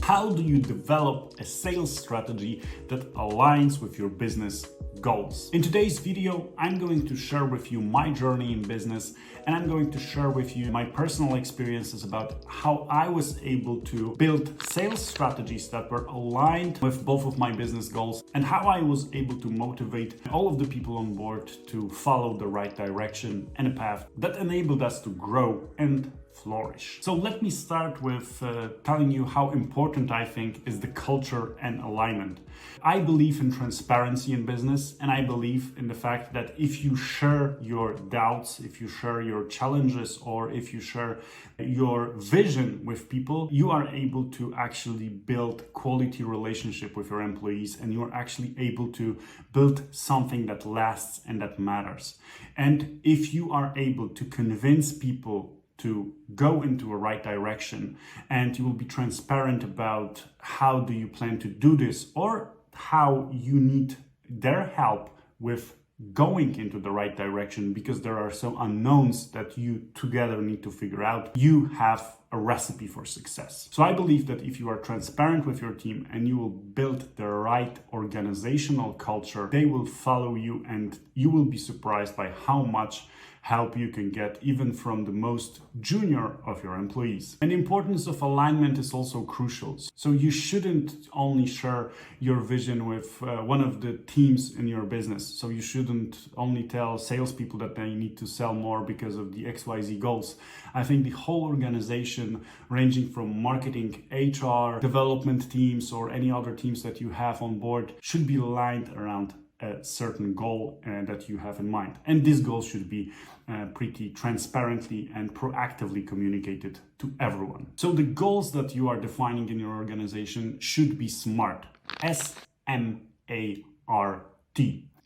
How do you develop a sales strategy that aligns with your business goals? In today's video, I'm going to share with you my journey in business, and I'm going to share with you my personal experiences about how I was able to build sales strategies that were aligned with both of my business goals, and how I was able to motivate all of the people on board to follow the right direction and a path that enabled us to grow and flourish. So let me start with telling you how important I think is the culture and alignment. I believe in transparency in business, and I believe in the fact that if you share your doubts, if you share your challenges, or if you share your vision with people, you are able to actually build quality relationship with your employees, and you're actually able to build something that lasts and that matters. And if you are able to convince people to go into a right direction, and you will be transparent about how do you plan to do this, or how you need their help with going into the right direction, because there are some unknowns that you together need to figure out, you have a recipe for success. So I believe that if you are transparent with your team and you will build the right organizational culture, they will follow you, and you will be surprised by how much help you can get even from the most junior of your employees. And the importance of alignment is also crucial. So you shouldn't only share your vision with one of the teams in your business. So you shouldn't only tell salespeople that they need to sell more because of the XYZ goals. I think the whole organization, ranging from marketing, HR, development teams, or any other teams that you have on board, should be aligned around a certain goal that you have in mind. And this goal should be pretty transparently and proactively communicated to everyone. So the goals that you are defining in your organization should be SMART. S-M-A-R-T.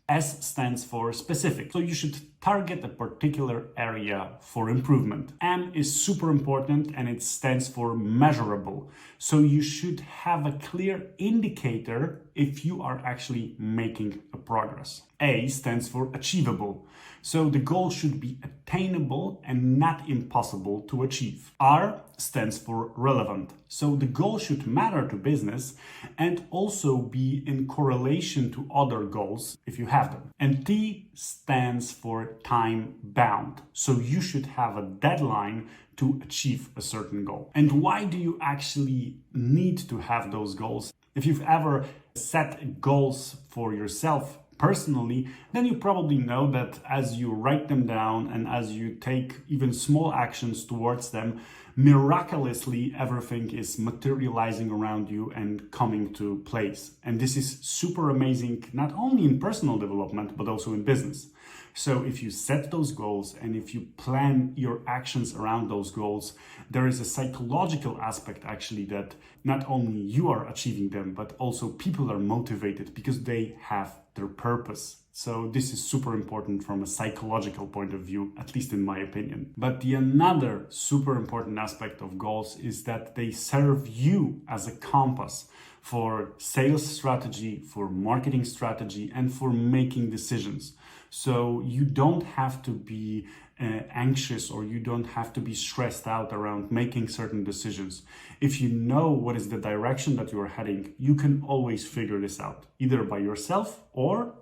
S stands for specific. So you should target a particular area for improvement. M is super important, and it stands for measurable. So you should have a clear indicator if you are actually making a progress. A stands for achievable. So the goal should be attainable and not impossible to achieve. R stands for relevant. So the goal should matter to business and also be in correlation to other goals if you have them. And T stands for time bound. So you should have a deadline to achieve a certain goal. And why do you actually need to have those goals? If you've ever set goals for yourself personally, then you probably know that as you write them down and as you take even small actions towards them, miraculously everything is materializing around you and coming to place. And this is super amazing, not only in personal development, but also in business. So if you set those goals and if you plan your actions around those goals, there is a psychological aspect actually that not only you are achieving them, but also people are motivated because they have their purpose. So this is super important from a psychological point of view, at least in my opinion. But the another super important aspect of goals is that they serve you as a compass for sales strategy, for marketing strategy, and for making decisions. So you don't have to be anxious, or you don't have to be stressed out around making certain decisions. If you know what is the direction that you are heading, you can always figure this out, either by yourself or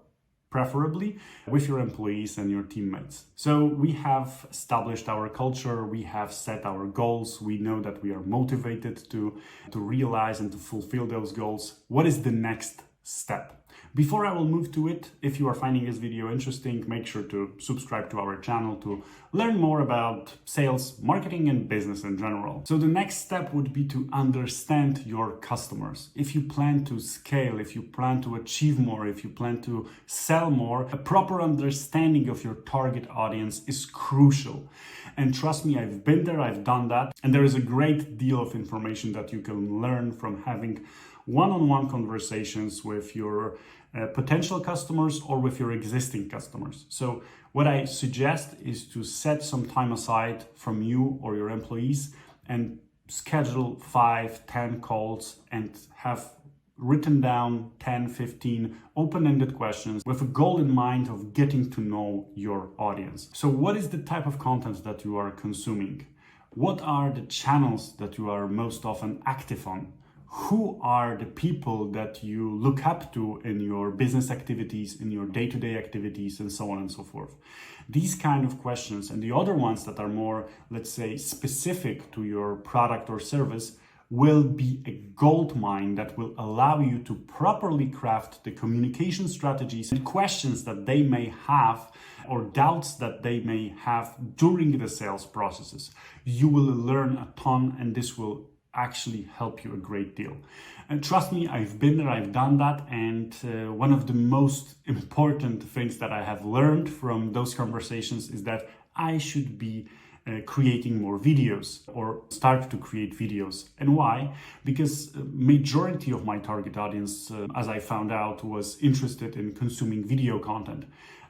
preferably with your employees and your teammates. So we have established our culture, we have set our goals, we know that we are motivated to realize and to fulfill those goals. What is the next step? Before I will move to it, if you are finding this video interesting, make sure to subscribe to our channel to learn more about sales, marketing, and business in general. So the next step would be to understand your customers. If you plan to scale, if you plan to achieve more, if you plan to sell more, a proper understanding of your target audience is crucial. And trust me, I've been there, I've done that, and there is a great deal of information that you can learn from having one-on-one conversations with your potential customers or with your existing customers. So what I suggest is to set some time aside from you or your employees and schedule 5-10 calls and have written down 10-15 open-ended questions with a goal in mind of getting to know your audience. So what is the type of content that you are consuming? What are the channels that you are most often active on? who are the people that you look up to in your business activities, in your day-to-day activities, and so on and so forth. These kind of questions, and the other ones that are more, let's say, specific to your product or service, will be a gold mine that will allow you to properly craft the communication strategies and questions that they may have or doubts that they may have during the sales processes. You will learn a ton, and this will actually help you a great deal. And trust me, I've been there, I've done that, and one of the most important things that I have learned from those conversations is that I should be creating more videos or start to create videos. And why? Because majority of my target audience, as I found out, was interested in consuming video content.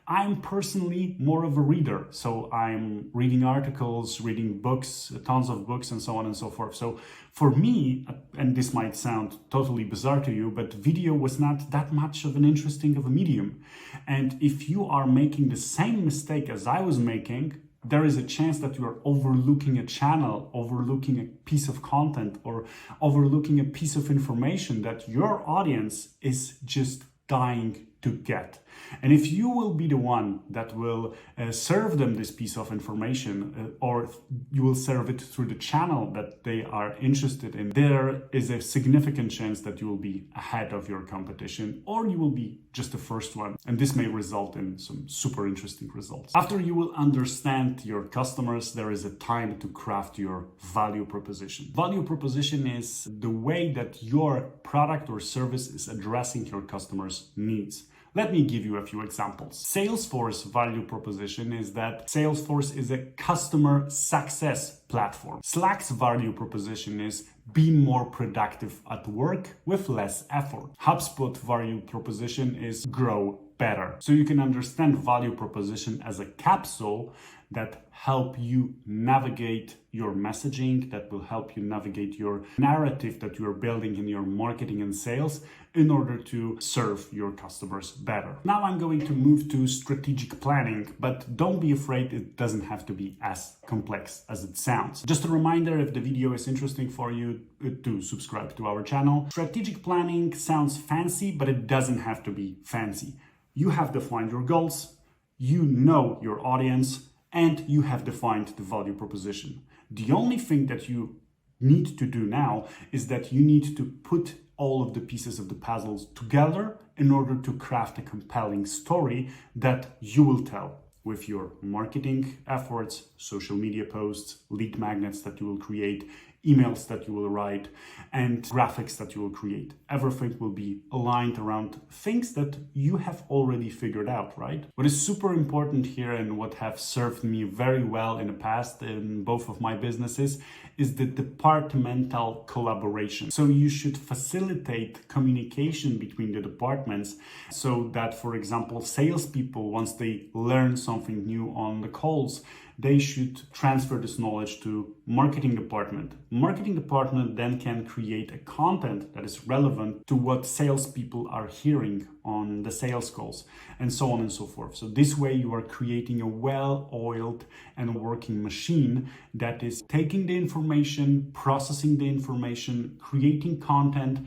I'm personally more of a reader, so I'm reading articles, reading books, tons of books, and so on and so forth. So for me, and this might sound totally bizarre to you, but video was not that much of an interesting of a medium. And if you are making the same mistake as I was making, there is a chance that you are overlooking a channel, overlooking a piece of content, or overlooking a piece of information that your audience is just dying to get. And if you will be the one that will serve them this piece of information, or you will serve it through the channel that they are interested in, there is a significant chance that you will be ahead of your competition, or you will be just the first one. And this may result in some super interesting results. After you will understand your customers, there is a time to craft your value proposition. Value proposition is the way that your product or service is addressing your customers' needs. Let me give you a few examples. Salesforce value proposition is that Salesforce is a customer success platform. Slack's value proposition is be more productive at work with less effort. HubSpot value proposition is grow better. So you can understand value proposition as a capsule that help you navigate your messaging, that will help you navigate your narrative that you are building in your marketing and sales in order to serve your customers better. Now I'm going to move to strategic planning, but don't be afraid, it doesn't have to be as complex as it sounds. Just a reminder, if the video is interesting for you, to subscribe to our channel. Strategic planning sounds fancy, but it doesn't have to be fancy. You have defined your goals, you know your audience, and you have defined the value proposition. The only thing that you need to do now is that you need to put all of the pieces of the puzzles together in order to craft a compelling story that you will tell with your marketing efforts, social media posts, lead magnets that you will create, emails that you will write, and graphics that you will create. Everything will be aligned around things that you have already figured out, right? What is super important here and what have served me very well in the past in both of my businesses is the departmental collaboration. So you should facilitate communication between the departments so that, for example, salespeople, once they learn something new on the calls, they should transfer this knowledge to marketing department. Marketing department then can create a content that is relevant to what salespeople are hearing on the sales calls, and so on and so forth. So this way you are creating a well-oiled and working machine that is taking the information, processing the information, creating content,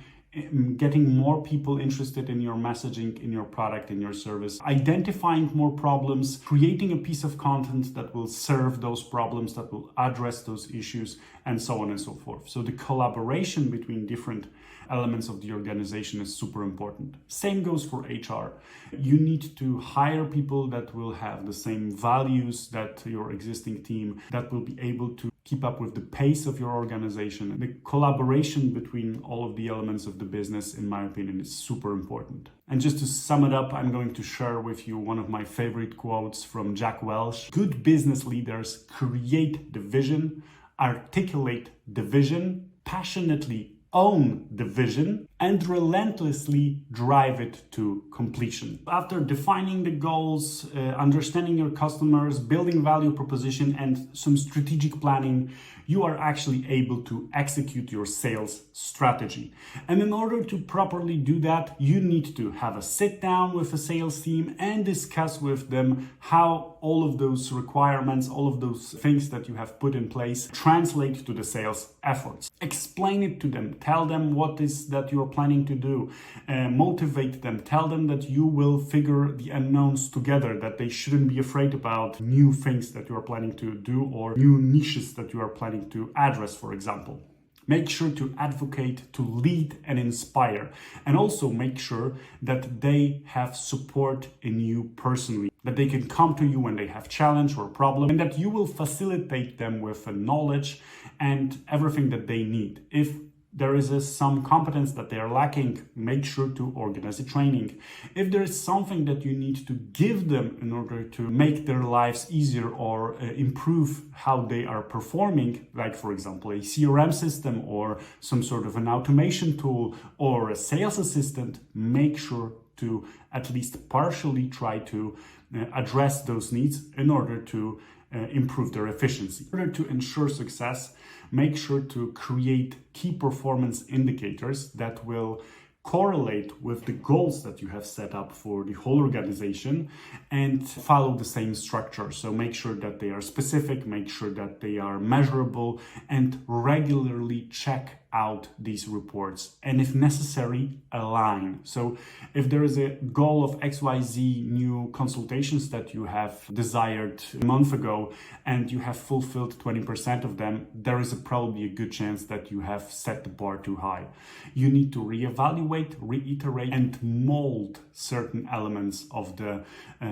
getting more people interested in your messaging, in your product, in your service, identifying more problems, creating a piece of content that will serve those problems, that will address those issues, and so on and so forth. So the collaboration between different elements of the organization is super important. Same goes for HR. You need to hire people that will have the same values that your existing team, that will be able to keep up with the pace of your organization. The collaboration between all of the elements of the business, in my opinion, is super important. And just to sum it up, I'm going to share with you one of my favorite quotes from Jack Welch. Good business leaders create the vision, articulate the vision, passionately own the vision, and relentlessly drive it to completion. After defining the goals, understanding your customers, building value proposition, and some strategic planning, you are actually able to execute your sales strategy. And in order to properly do that, you need to have a sit down with a sales team and discuss with them how all of those requirements, all of those things that you have put in place translate to the sales efforts. Explain it to them, tell them what is that you're planning to do, motivate them, tell them that you will figure the unknowns together, that they shouldn't be afraid about new things that you are planning to do or new niches that you are planning to address, for example. Make sure to advocate, to lead and inspire, and also make sure that they have support in you personally, that they can come to you when they have challenge or problem, and that you will facilitate them with the knowledge and everything that they need. If there is some competence that they are lacking, make sure to organize a training. If there is something that you need to give them in order to make their lives easier or improve how they are performing, like for example a CRM system or some sort of an automation tool or a sales assistant, make sure to at least partially try to address those needs in order to improve their efficiency. In order to ensure success, make sure to create key performance indicators that will correlate with the goals that you have set up for the whole organization and follow the same structure. So make sure that they are specific, make sure that they are measurable, and regularly check out these reports, and if necessary, align. So if there is a goal of XYZ new consultations that you have desired a month ago and you have fulfilled 20% of them, there is probably a good chance that you have set the bar too high. You need to reevaluate, reiterate, and mold certain elements of the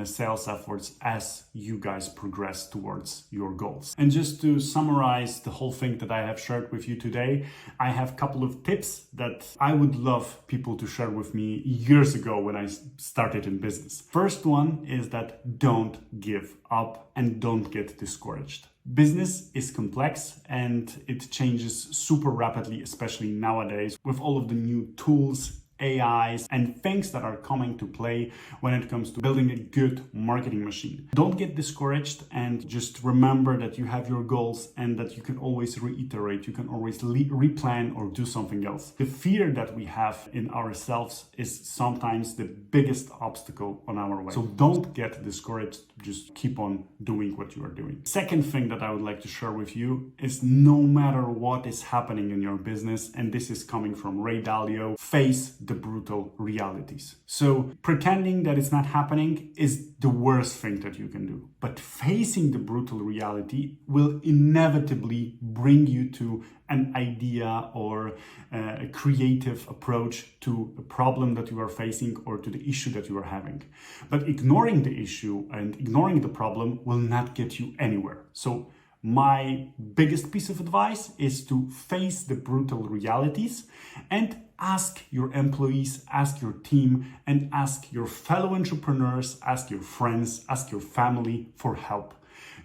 sales efforts as you guys progress towards your goals. And just to summarize the whole thing that I have shared with you today, I have a couple of tips that I would love people to share with me years ago when I started in business. First one is that don't give up and don't get discouraged. Business is complex and it changes super rapidly, especially nowadays with all of the new tools, AIs, and things that are coming to play when it comes to building a good marketing machine. Don't get discouraged and just remember that you have your goals and that you can always reiterate, you can always replan or do something else. The fear that we have in ourselves is sometimes the biggest obstacle on our way. So don't get discouraged, just keep on doing what you are doing. Second thing that I would like to share with you is no matter what is happening in your business, and this is coming from Ray Dalio, face the brutal realities. So pretending that it's not happening is the worst thing that you can do. But facing the brutal reality will inevitably bring you to an idea or a creative approach to a problem that you are facing or to the issue that you are having. But ignoring the issue and ignoring the problem will not get you anywhere. So my biggest piece of advice is to face the brutal realities and ask your employees, ask your team, and ask your fellow entrepreneurs, ask your friends, ask your family for help.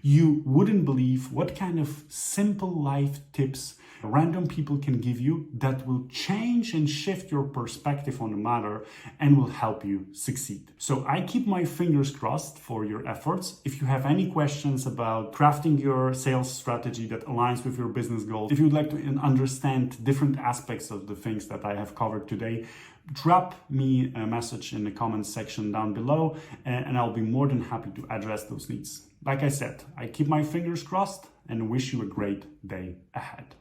You wouldn't believe what kind of simple life tips random people can give you that will change and shift your perspective on the matter and will help you succeed. So I keep my fingers crossed for your efforts. If you have any questions about crafting your sales strategy that aligns with your business goals, if you'd like to understand different aspects of the things that I have covered today, drop me a message in the comments section down below and I'll be more than happy to address those needs. Like I said, I keep my fingers crossed and wish you a great day ahead.